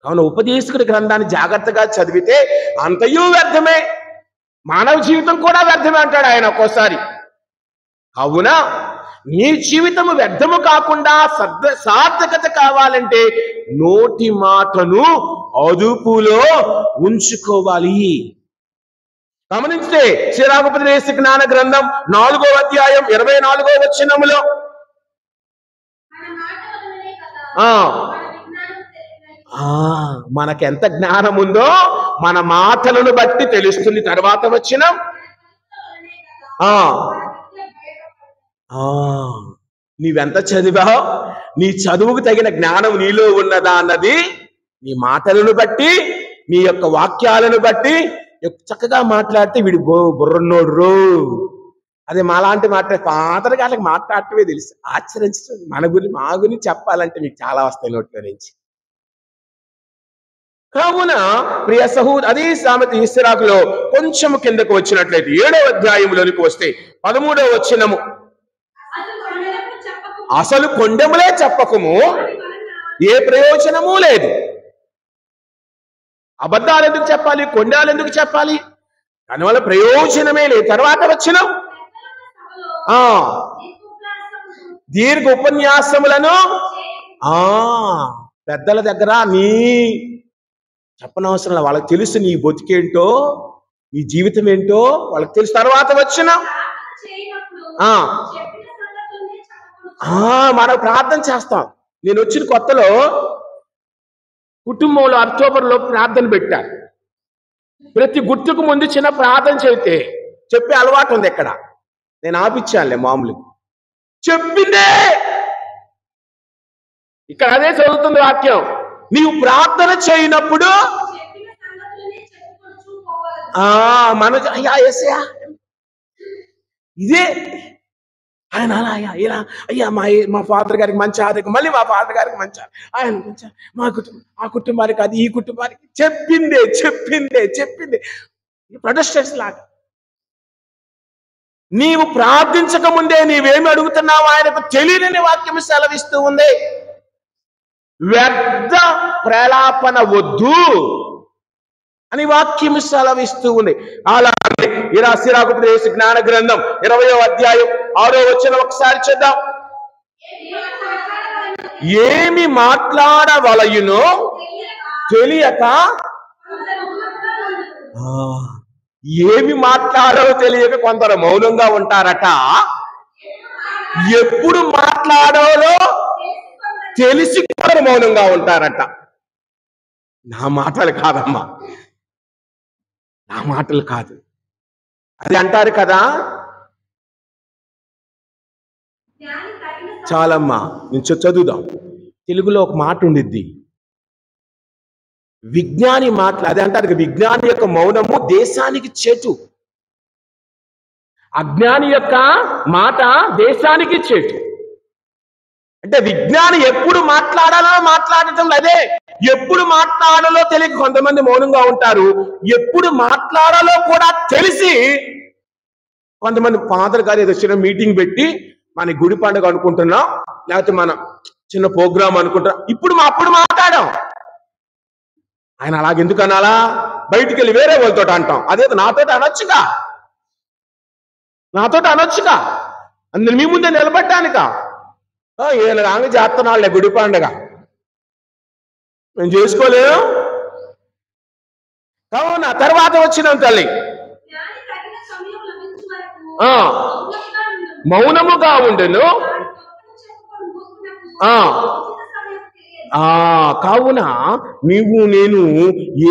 కావున ఉపదేశకుడి గ్రంథాన్ని జాగ్రత్తగా చదివితే అంతయు వ్యర్థమే, మానవ జీవితం కూడా వ్యర్థమే అంటాడు ఆయన ఒక్కోసారి. కావున నీ జీవితము వ్యర్థము కాకుండా సార్థకత కావాలంటే నోటి మాటను అదుపులో ఉంచుకోవాలి. గమనించితే శ్రీరాగోపదేశ జ్ఞాన గ్రంథం 4వ అధ్యాయం 24వ వచనములో మనకెంత జ్ఞానం ఉందో మన మాటలను బట్టి తెలుస్తుంది. తర్వాత వచ్చిన నీవెంత చదివావు, నీ చదువుకు తగిన జ్ఞానం నీలో ఉన్నదా అన్నది నీ మాటలను బట్టి, నీ యొక్క వాక్యాలను బట్టి. చక్కగా మాట్లాడితే వీడు బుర్రన్నోడు, అదే మాలాంటి ఫాదర్ గారికి మాట్లాడటమే తెలుసు. ఆశ్చర్యించుతుంది. మా గురించి చెప్పాలంటే మీకు చాలా వస్తాయి నోట్లో నుంచి. కావున ప్రియ అదే సామెత ఇస్రాకులో కొంచెం కిందకు వచ్చినట్లయితే 7వ అధ్యాయంలోనికి వస్తే 13వ వచనము, అసలు కొండెములే చెప్పకము, ఏ ప్రయోజనము లేదు. అబద్ధాలు ఎందుకు చెప్పాలి, కొండాలు ఎందుకు చెప్పాలి, దానివల్ల ప్రయోజనమే లేదు. తర్వాత వచనం, దీర్ఘ ఉపన్యాసములను పెద్దల దగ్గర నీ చెప్పనవసరం, వాళ్ళకి తెలుసు నీ బతికేంటో, నీ జీవితం ఏంటో వాళ్ళకి తెలుసు. తర్వాత వచ్చిన మనం ప్రార్థన చేస్తాం. నేను వచ్చిన కొత్తలో కుటుంబంలో అక్టోబర్లో ప్రార్థన పెట్టారు. ప్రతి గుర్తుకు ముందు చిన్న ప్రార్థన చెప్పే అలవాటు ఉంది. ఎక్కడ నేను ఆపిచ్చానులే, మామూలు చెప్పిందే ఇక్కడ అదే చదువుతుంది వాక్యం. నీవు ప్రార్థన చేయనప్పుడు అయ్యా ఏసయ్యా ఇదే ఆయన అలా ఇలా అయ్యా మా ఫాదర్ గారికి మంచి ఆరోగ్యం, మళ్ళీ మా ఫాదర్ గారికి మంచి ఆయన మంచి, ఆ కుటుంబానికి అది, ఈ కుటుంబానికి చెప్పిందే ప్రొటెస్టెంట్స్ లాగా. నీవు ప్రార్థించక ముందే నీవేమి అడుగుతున్నావు ఆయనకు తెలియని వాక్యం సెలవిస్తూ ఉంది. వ్యర్థ ప్రలాపన వద్దు అని వాక్యం సెలవిస్తూ ఉంది. అలాగే శ్రీరాగోపదేశ జ్ఞాన గ్రంథం 20వ అధ్యాయం 6వ వచనం ఒకసారి చూద్దాం. ఏమి మాట్లాడవలయునో తెలియక, ఏమి మాట్లాడాలో తెలియక కొందరు మౌనంగా ఉంటారట. ఎప్పుడు మాట్లాడాలో తెలిసి కొందరు మౌనంగా ఉంటారట. నా మాటలు కాదమ్మా, నా మాటలు కాదు. అది అంటారు కదా, చాలమ్మా నేను చదువుదాం. తెలుగులో ఒక మాట ఉండిద్ది, విజ్ఞాని మాటలు. అదే అంటారు, విజ్ఞాని యొక్క మౌనము దేశానికి చేటు, అజ్ఞాని యొక్క మాట దేశానికి చేటు. అంటే విజ్ఞాని ఎప్పుడు మాట్లాడాలో మాట్లాడటం అదే, ఎప్పుడు మాట్లాడాలో తెలియక కొంతమంది మౌనంగా ఉంటారు. ఎప్పుడు మాట్లాడాలో కూడా తెలిసి కొంతమంది ఫాదర్ గారు ఏదో చిన్న మీటింగ్ పెట్టి మన గుడి పండుగ అనుకుంటున్నాం, లేకపోతే మన చిన్న ప్రోగ్రాం అనుకుంటున్నాం, అప్పుడు మాట్లాడాం. ఆయన అలాగెందుకు అనాలా, బయటికి వెళ్ళి వేరే వాళ్ళతో అంటాం. అదేదో నాతోటి అనొచ్చుగా, అందులో మీ ముందే నిలబడ్డానిక. ఈయన రాంగ చేస్తున్నాళ్ళే గుడి పండుగ, మేము చేసుకోలేము. కావున తర్వాత వచ్చినాం తల్లి, మౌనముగా ఉండెను, కావున నీవు నేను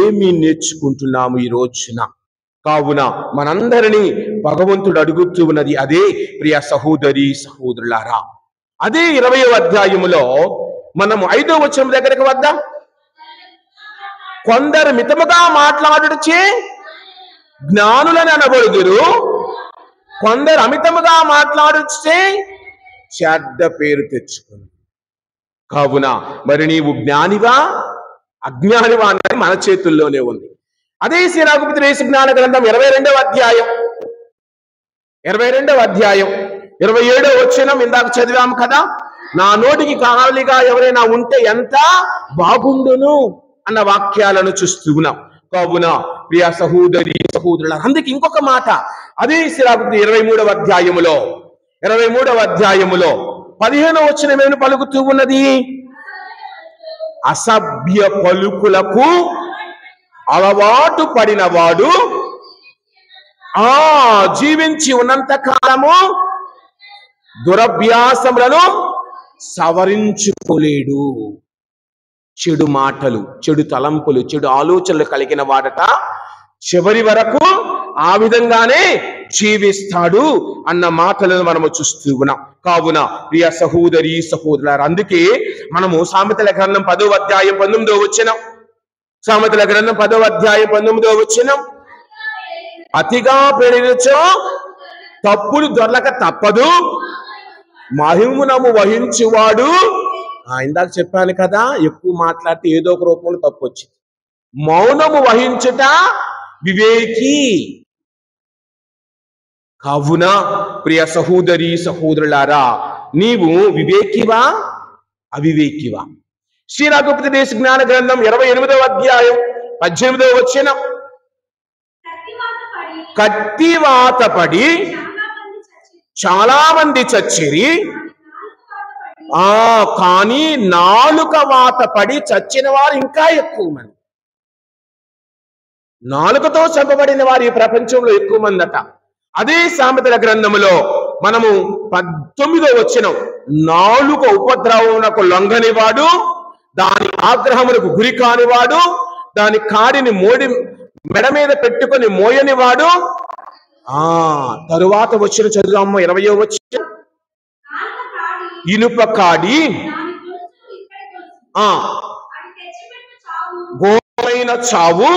ఏమి నేర్చుకుంటున్నాము ఈ రోజున? కావున మనందరినీ భగవంతుడు అడుగుతూ ఉన్నది అదే, ప్రియ సహోదరి సహోదరులారా. అదే 20వ అధ్యాయములో మనము 5వ వచనం దగ్గరకు వద్దాం. కొందరు మితముగా మాట్లాడుచే జ్ఞానులని అనబడుదురు, కొందరు అమితముగా మాట్లాడుచే చెడ్డ పేరు తెచ్చుకుంది. కావున మరి నీవు జ్ఞానివా అజ్ఞానివా అన్నది మన చేతుల్లోనే ఉంది. అదే సిరాకుపత్రి యేసు జ్ఞాన గ్రంథం 22వ అధ్యాయం 27వ వచనం ఇందాక చదివాము కదా. నా నోటికి కావలిగా ఎవరైనా ఉంటే ఎంత బాగుండును అన్న వాక్యాలను చూస్తూ ఉన్నాం. కావున ప్రియ సహోదరి సహోదరుల, అందుకే ఇంకొక మాట అదే సిరాకుపత్రి 23వ అధ్యాయములో 15వ వచనం ఏమని పలుకుతూ ఉన్నది? అసభ్య పలుకులకు అలవాటు పడినవాడు జీవించి ఉన్నంత కాలము దురభ్యాసములను సవరించుకోలేడు. చెడు మాటలు, చెడు తలంపులు, చెడు ఆలోచనలు కలిగిన వాడట చివరి వరకు ఆ విధంగానే జీవిస్తాడు అన్న మాటలను మనము చూస్తూ ఉన్నాం. కావున ప్రియ సహోదరి సహోదరులారా, అందుకే మనము సామెతల గ్రంథం 10వ అధ్యాయం 19వ వచనం, సామెతల గ్రంథం 10వ అధ్యాయం 19వ వచనం, అతిగా పెరిగినచో తప్పులు దొరలక తప్పదు, మహిమనము వహించువాడు. ఇందాక చెప్పాను కదా, ఎక్కువ మాట్లాడితే ఏదో ఒక రూపంలో తప్పు వచ్చింది. మౌనము వహించుట వివేకి. కావున ప్రియ సహోదరి సహోదరులారా, నీవు వివేకివా అవివేకివా? శ్రీరాఘోపతి యేసు జ్ఞాన గ్రంథం 28వ అధ్యాయం 18వ వచనం, కత్తివాత పడి చాలా మంది చచ్చిరి, కానీ నాలుక వాత పడి చచ్చిన వారు ఇంకా ఎక్కువ మంది. నాలుకతో చంపబడిన వారు ఈ ప్రపంచంలో ఎక్కువ మంది అట. అదే సామెతల గ్రంథములో మనము 19వ వచనం, నాలుక ఉపద్రవమునకు లొంగనివాడు, దాని ఆగ్రహమునకు గురి కానివాడు, దాని కాడిని మెడ మీద పెట్టుకొని మోయనివాడు. తరువాత వచ్చిన చదువు 20వ వచనం, ఇనుప కాడి ఘోరమైన చావు,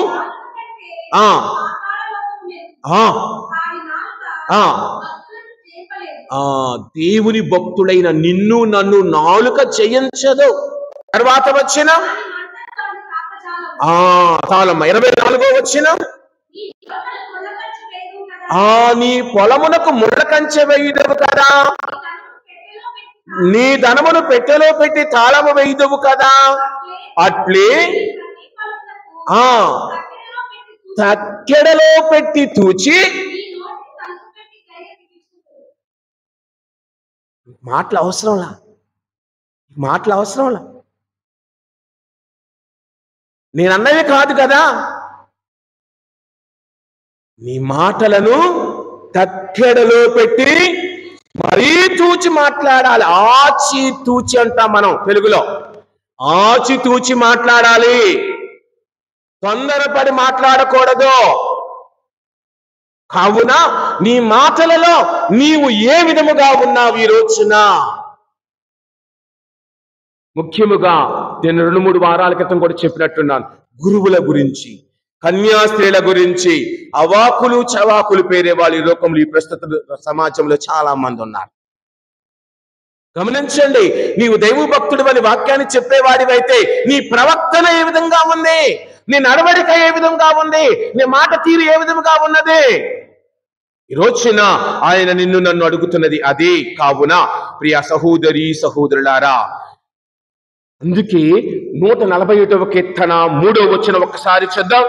దేవుని భక్తుడైన నిన్ను నన్ను నాలుక జయించదు. తర్వాత వచ్చిన 24వ వచనం, నీ పొలమునకు ముళ్ళ కంచె వేయుదువు కదా, నీ ధనమును పెట్టెలో పెట్టి తాళము వేయుదువు కదా, అట్లే తక్కెడలో పెట్టి తూచి. మాటలు అవసరంలా, నేను అన్నవి కాదు కదా. నీ మాటలను తక్కెడలో పెట్టి మరీ తూచి మాట్లాడాలి. ఆచి తూచి అంటాం మనం తెలుగులో. ఆచి తూచి మాట్లాడాలి, తొందరపడి మాట్లాడకూడదు. కావున నీ మాటలలో నీవు ఏ విధముగా ఉన్నావు ఈ రోజున? ముఖ్యముగా నేను 2-3 వారాల క్రితం కూడా చెప్పినట్టున్నాను, గురువుల గురించి, కన్యాస్త్రీల గురించి అవాకులు చవాకులు పేరే వాళ్ళు ఈ లోకంలో, ఈ ప్రస్తుత సమాజంలో చాలా మంది ఉన్నారు. గమనించండి, నీవు దైవ భక్తుడు అని వాక్యాన్ని చెప్పేవాడివైతే నీ ప్రవర్తన ఏ విధంగా ఉంది, నీ నడవడిక ఏ విధంగా ఉంది, నీ మాట తీరు ఏ విధంగా ఉన్నది? ఈ రోజున ఆయన నిన్ను నన్ను అడుగుతున్నది అదే. కావున ప్రియ సహోదరి సహోదరులారా, అందుకే 141వ కీర్తన 3వ వచనం ఒక్కసారి చూద్దాం.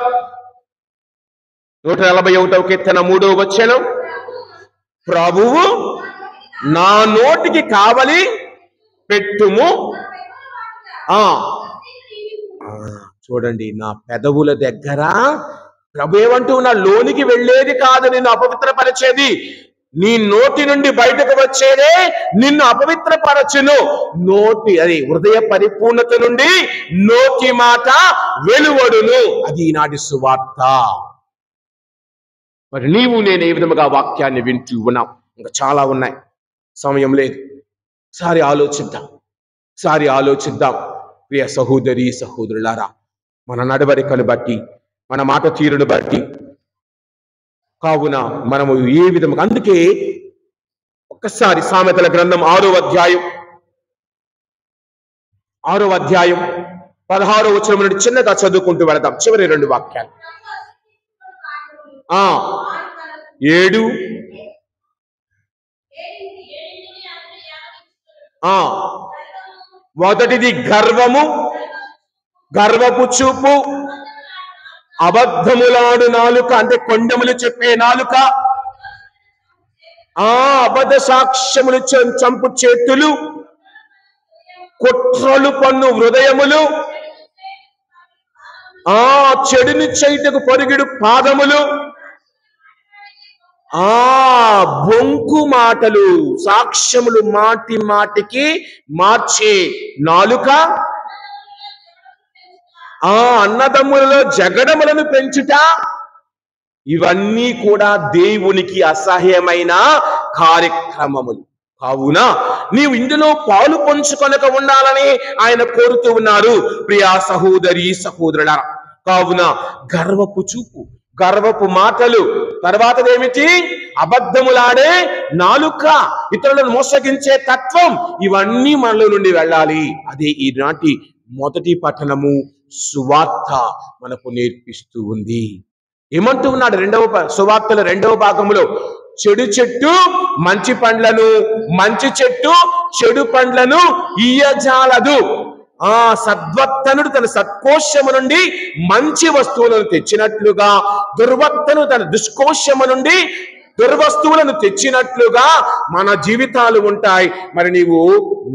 141వ కీర్తన 3వ వచనం, ప్రభువు నా నోటికి కావలి పెట్టుము. చూడండి, నా పెదవుల దగ్గర ప్రభు ఏమంటూ, నా లోనికి వెళ్ళేది కాదు, నిన్ను అపవిత్రపరిచేది నీ నోటి నుండి బయటకు వచ్చేదే నిన్ను అపవిత్రపరచును. అది హృదయ పరిపూర్ణత నుండి నోటి మాట వెలువడును. అది ఈనాటి సువార్త. మరి నీవు నేను ఏ విధముగా వాక్యాన్ని వింటూ ఉన్నాం? ఇంకా చాలా ఉన్నాయి, సమయం లేదు. ఒకసారి ఆలోచిద్దాం ప్రియ సహోదరి సహోదరులారా. మన నడవడికను బట్టి, మన మాట తీరును బట్టి కావున మనము ఏ విధముగా, అందుకే ఒక్కసారి సామెతల గ్రంథం 6వ అధ్యాయం 16వ వచనం నుండి చిన్నగా చదువుకుంటూ వెళదాం. చివరి 2 వాక్యాలు. 7 మొదటిది గర్వపు చూపు, అబద్ధములాడు నాలుక, అంటే కొండములు చెప్పే నాలుక, అబద్ధ సాక్ష్యములు చంపు చేతులు, కుట్రలు పన్ను హృదయములు, చెడుని చేయుటకు పొరుగిడు పాదములు, బొంకు మాటలు, సాక్ష్యములు మాటి మాటికి మార్చే నాలుక, అన్నదమ్ములలో జగడములను పెంచుట, ఇవన్నీ కూడా దేవునికి అసహ్యమైన కార్యక్రమములు. కావున నీవు ఇందులో పాలు పంచుకొనక ఉండాలని ఆయన కోరుతూ ఉన్నారు ప్రియా సహోదరి సహోదరులారా. కావున గర్వపు చూపు, గర్వపు మాటలు, తర్వాతదేమిటి? అబద్ధములాడే నాలుక, ఇతరులను మోసగించే తత్వం, ఇవన్నీ మనలో నుండి వెళ్ళాలి. అదే ఈనాటి మొదటి పఠనము సువార్త మనకు నేర్పిస్తూ ఉంది. ఏమంటూ ఉన్నాడు సువార్తల 2వ భాగంలో? చెడు చెట్టు మంచి పండ్లను, మంచి చెట్టు చెడు పండ్లను ఇయ్యజాలదు. సద్వర్తనుడు తన సత్కోశము నుండి మంచి వస్తువులను తెచ్చినట్లుగా, దుర్వర్తను తన దుష్కోశము నుండి దుర్వస్తువులను తెచ్చినట్లుగా మన జీవితాలు ఉంటాయి. మరి నీవు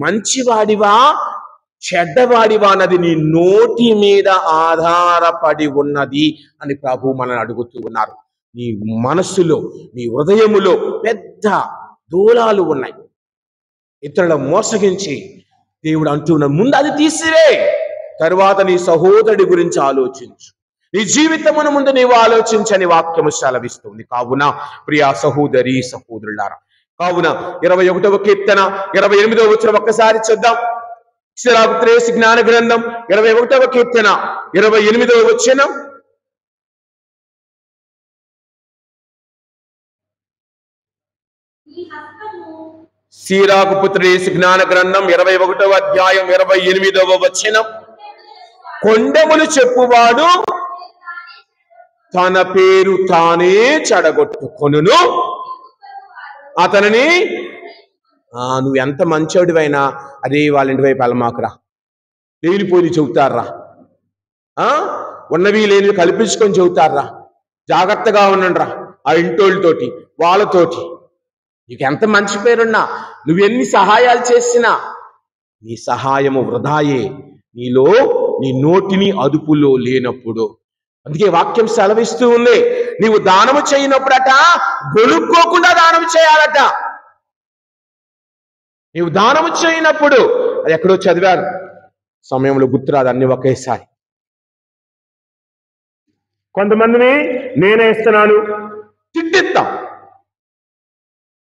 మంచివాడివా చెడ్డవాడివా అన్నది నీ నోటి మీద ఆధారపడి ఉన్నది అని ప్రభు మనల్ని అడుగుతూ ఉన్నారు. నీ మనస్సులో, నీ హృదయములో పెద్ద దూలాలు ఉన్నాయి, ఇతరులను మోసగించి. దేవుడు అంటూ ఉన్నాడు, ముందు అది తీసిరే, తరువాత నీ సహోదరుడి గురించి ఆలోచించు, నీ జీవితమును ముందు నీవు ఆలోచించని వాక్యము సెలవిస్తుంది. కావున ప్రియా సహోదరి సహోదరులారా, కావున 21వ కీర్తన 28వ వచనం ఒక్కసారి చూద్దాం. సిరాగుప్తురేసు జ్ఞాన గ్రంథం 21వ కీర్తన 28వ వచనం. సిరాగుప్తురేసు జ్ఞాన గ్రంథం 21వ అధ్యాయం 28వ వచనం. కొండములు చెప్పువాడు తన పేరు తానే చెడగొట్టుకొనును, అతనిని నువ్వు ఎంత మంచోడివైనా అదే వాళ్ళ ఇంటి వైపు వెళ్ళమాకురా, లేనిపోయి చెబుతారా, ఉన్నవి లేనివి కల్పించుకొని చెబుతారా, జాగ్రత్తగా ఉండండిరా ఆ ఇంటోళ్ళతోటి వాళ్ళతోటి. నీకు ఎంత మంచి పేరున్నా, నువ్వెన్ని సహాయాలు చేసినా నీ సహాయము వృధాయే, నీలో నీ నోటిని అదుపులో లేనప్పుడు. అందుకే వాక్యం సెలవిస్తూ ఉంది, నీవు దానము చేయనప్పుడట గొలుక్కోకుండా దానం చేయాలట. నీవు దానము చేయనప్పుడు, అది ఎక్కడో చదివాను, సమయంలో గుర్తురాదు అన్ని ఒకేసారి. కొంతమందిని నేనే ఇస్తున్నాను తిట్టిస్తాం,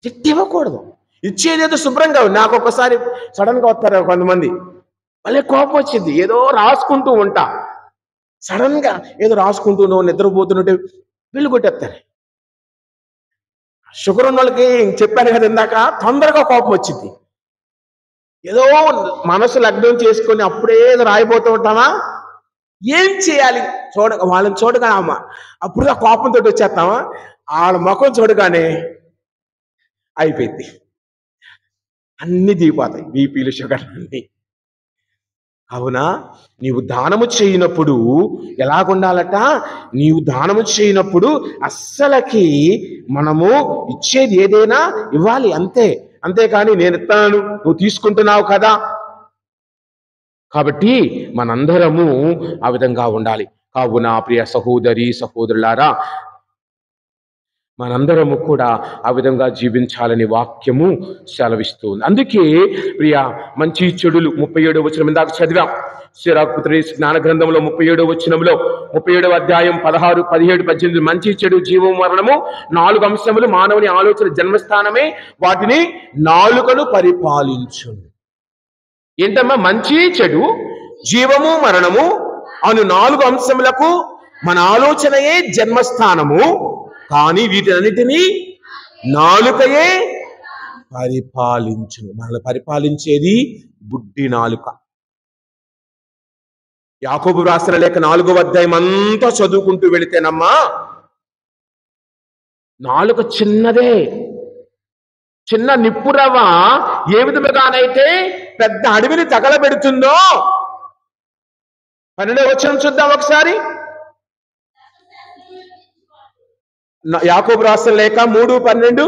తిట్టివ్వకూడదు. ఇచ్చేదేదో శుభ్రంగా. నాకు ఒక్కసారి సడన్ గా వస్తారు కొంతమంది, మళ్ళీ కోపం వచ్చింది, ఏదో రాసుకుంటూ ఉంటా, సడన్ గా ఏదో రాసుకుంటూ నిద్రపోతుంటే బిల్లు కొట్టేస్తారు. షుగర్ ఉన్న వాళ్ళకి చెప్పాను కదా ఇందాక, తొందరగా కోపం వచ్చింది. ఏదో మనసు లగ్నం చేసుకొని అప్పుడే ఏదో రాయిపోతూ ఉంటామా, ఏం చేయాలి వాళ్ళని చూడగా అప్పుడు ఆ కోపంతో వచ్చేస్తామా, వాళ్ళ ముఖం చూడగానే అయిపోయింది, అన్ని దిగిపోతాయి, బీపీలు షుగర్ అన్ని. కావున నీవు దానము చేయనప్పుడు ఎలాగుండాలట? నీవు దానము చేయనప్పుడు అస్సలకి మనము ఇచ్చేది ఏదైనా ఇవ్వాలి, అంతేకాని నేను ఇస్తాను నువ్వు తీసుకుంటున్నావు కదా. కాబట్టి మనందరము ఆ విధంగా ఉండాలి. కావున ప్రియ సహోదరి సహోదరులారా, మనందరము కూడా ఆ విధంగా జీవించాలని వాక్యము సెలవిస్తుంది. అందుకే ప్రియా మంచి చెడులు 37వ వచనం ఇందాక చదివాం. సిరాకు పుత్రుడి జ్ఞాన గ్రంథంలో 37వ వచనంలో 37వ అధ్యాయం 16, 17, 18 మంచి చెడు జీవం మరణము 4 అంశములు మానవుని ఆలోచన జన్మస్థానమే వాటిని నాలుకను పరిపాలించు. ఏంటమ్మా? మంచి చెడు జీవము మరణము అను 4 అంశములకు మన ఆలోచనయే జన్మస్థానము. కానీ వీటన్నిటినీ నాలుకయే పరిపాలించును. మనల్ని పరిపాలించేది బుద్ధి నాలుక. యాకోబు రాసిన లేఖ 4వ అధ్యాయం అంతా చదువుకుంటూ వెళితేనమ్మా, నాలుక చిన్నదే, చిన్న నిప్పురవ్వ ఏ విధముగానైతే పెద్ద అడవిని తగలబెడుతుందో. 12వ వచనం చూద్దాం ఒకసారి. యాకోబు రాసిన లేఖ 3:12.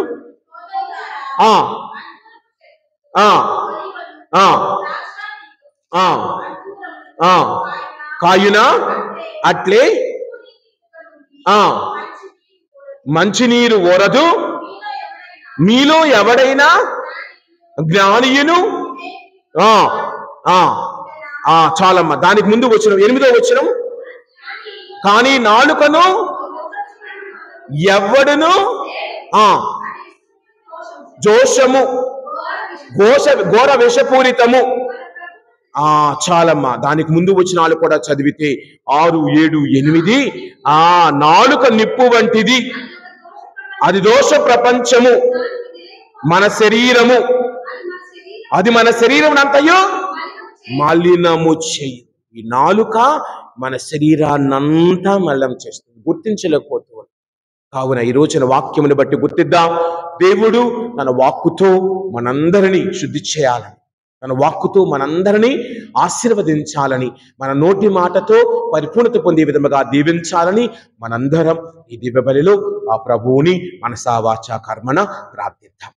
కాయునా అట్లే మంచినీరు ఓరదు, మీలో ఎవడైనా జ్ఞానియును. చాలమ్మా. దానికి ముందు వచ్చిన 8వ వచనం, కానీ నాలుకను ఎవడును జోషము ఘోర విషపూరితము. చాలమ్మా. దానికి ముందు వచ్చినాలు కూడా చదివితే 6, 7, 8. నాలుక నిప్పు వంటిది, అది దోష ప్రపంచము, మన శరీరము, అది మన శరీరం అంతయో మలినము చెయ్యి. ఈ నాలుక మన శరీరాన్నంతా మలినం చేస్తుంది, గుర్తించలేకపోతుంది. కావున ఈ రోజున వాక్యమును బట్టి గుర్తిద్దాం. దేవుడు తన వాక్కుతో మనందరినీ శుద్ధి చేయాలని, తన వాక్కుతో మనందరినీ ఆశీర్వదించాలని, మన నోటి మాటతో పరిపూర్ణత పొందే విధముగా దీవించాలని మనందరం ఈ దివ్య బలిలో ఆ ప్రభువుని మనసా వాచా కర్మణ ప్రార్థిద్దాం.